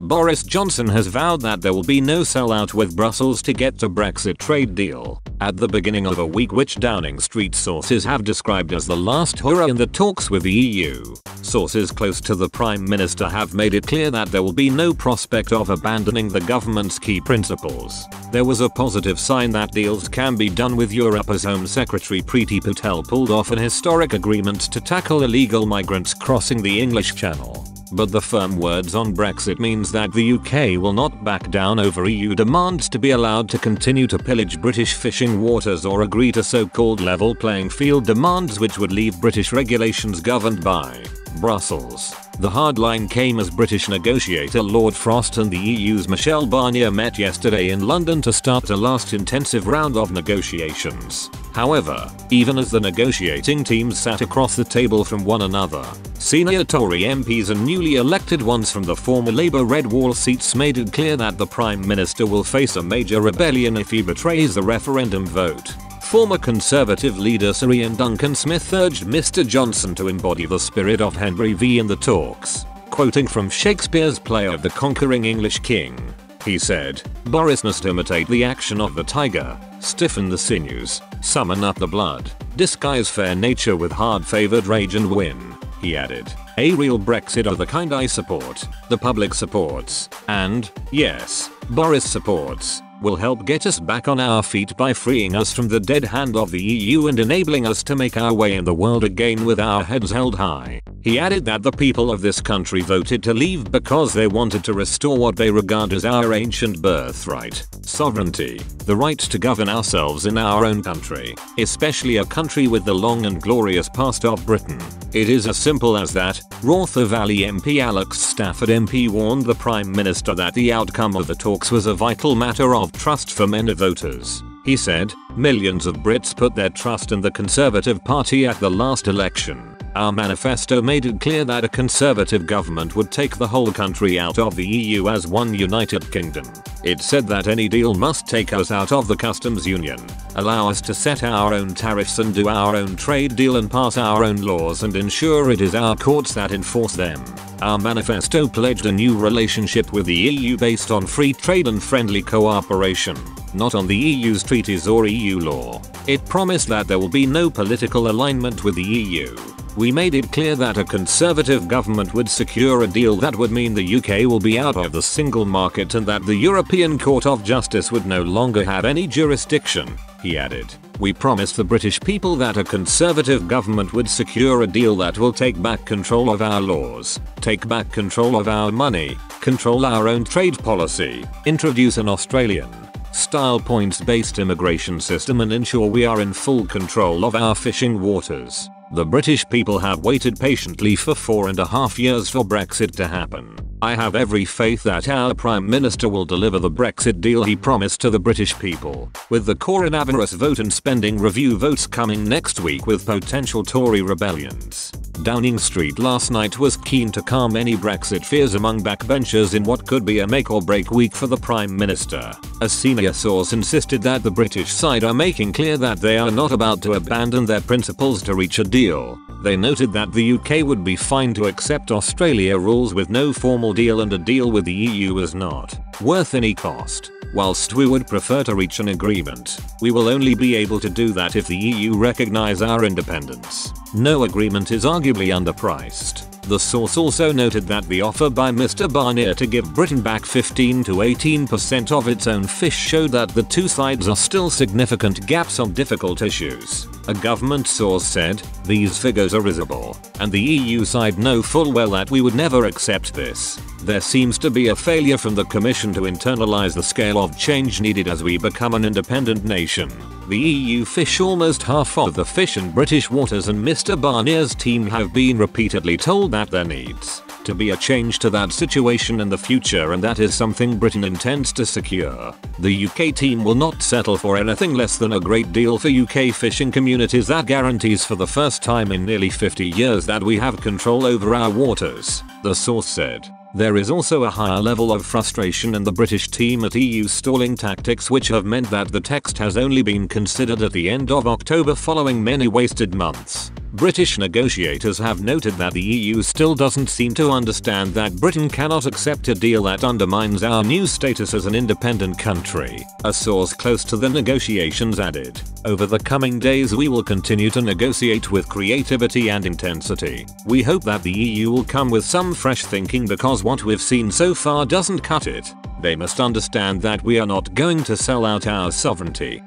Boris Johnson has vowed that there will be no sellout with Brussels to get a Brexit trade deal at the beginning of a week which Downing Street sources have described as the last hurrah in the talks with the EU. Sources close to the Prime Minister have made it clear that there will be no prospect of abandoning the government's key principles. There was a positive sign that deals can be done with Europe as Home Secretary Priti Patel pulled off an historic agreement to tackle illegal migrants crossing the English Channel. But the firm words on Brexit means that the UK will not back down over EU demands to be allowed to continue to pillage British fishing waters or agree to so-called level playing field demands which would leave British regulations governed by Brussels. The hardline came as British negotiator Lord Frost and the EU's Michel Barnier met yesterday in London to start a last intensive round of negotiations. However, even as the negotiating teams sat across the table from one another, senior Tory MPs and newly elected ones from the former Labour Red Wall seats made it clear that the Prime Minister will face a major rebellion if he betrays the referendum vote. Former Conservative leader Sir Ian Duncan Smith urged Mr Johnson to embody the spirit of Henry V in the talks. Quoting from Shakespeare's play of the conquering English king, he said, "Boris must imitate the action of the tiger, stiffen the sinews, summon up the blood, disguise fair nature with hard-favoured rage and win." He added, "A real Brexit of the kind I support, the public supports, and, yes, Boris supports, will help get us back on our feet by freeing us from the dead hand of the EU and enabling us to make our way in the world again with our heads held high." He added that the people of this country voted to leave because they wanted to restore what they regard as our ancient birthright, sovereignty, the right to govern ourselves in our own country, especially a country with the long and glorious past of Britain. It is as simple as that. Rother Valley MP Alex Stafford MP warned the Prime Minister that the outcome of the talks was a vital matter of trust for many voters. He said, "Millions of Brits put their trust in the Conservative Party at the last election. Our manifesto made it clear that a Conservative government would take the whole country out of the EU as one united kingdom. It said that any deal must take us out of the customs union, allow us to set our own tariffs and do our own trade deal and pass our own laws and ensure it is our courts that enforce them. Our manifesto pledged a new relationship with the EU based on free trade and friendly cooperation, not on the EU's treaties or EU law. It promised that there will be no political alignment with the EU. We made it clear that a Conservative government would secure a deal that would mean the UK will be out of the single market and that the European Court of Justice would no longer have any jurisdiction," he added. "We promised the British people that a Conservative government would secure a deal that will take back control of our laws, take back control of our money, control our own trade policy, introduce an Australian-style points-based immigration system and ensure we are in full control of our fishing waters." The British people have waited patiently for 4.5 years for Brexit to happen. I have every faith that our Prime Minister will deliver the Brexit deal he promised to the British people, with the coronavirus vote and spending review votes coming next week with potential Tory rebellions. Downing Street last night was keen to calm any Brexit fears among backbenchers in what could be a make-or-break week for the Prime Minister. A senior source insisted that the British side are making clear that they are not about to abandon their principles to reach a deal. They noted that the UK would be fine to accept Australia rules with no formal deal and a deal with the EU is not worth any cost. Whilst we would prefer to reach an agreement, we will only be able to do that if the EU recognise our independence. No agreement is arguably underpriced. The source also noted that the offer by Mr Barnier to give Britain back 15 to 18% of its own fish showed that the two sides are still significant gaps on difficult issues. A government source said, "These figures are risible, and the EU side know full well that we would never accept this. There seems to be a failure from the Commission to internalise the scale of change needed as we become an independent nation. The EU fish almost half of the fish in British waters and Mr Barnier's team have been repeatedly told that there needs to be a change to that situation in the future and that is something Britain intends to secure. The UK team will not settle for anything less than a great deal for UK fishing communities that guarantees for the first time in nearly 50 years that we have control over our waters," the source said. There is also a higher level of frustration in the British team at EU stalling tactics which have meant that the text has only been considered at the end of October following many wasted months. British negotiators have noted that the EU still doesn't seem to understand that Britain cannot accept a deal that undermines our new status as an independent country. A source close to the negotiations added, "Over the coming days we will continue to negotiate with creativity and intensity. We hope that the EU will come with some fresh thinking because what we've seen so far doesn't cut it. They must understand that we are not going to sell out our sovereignty."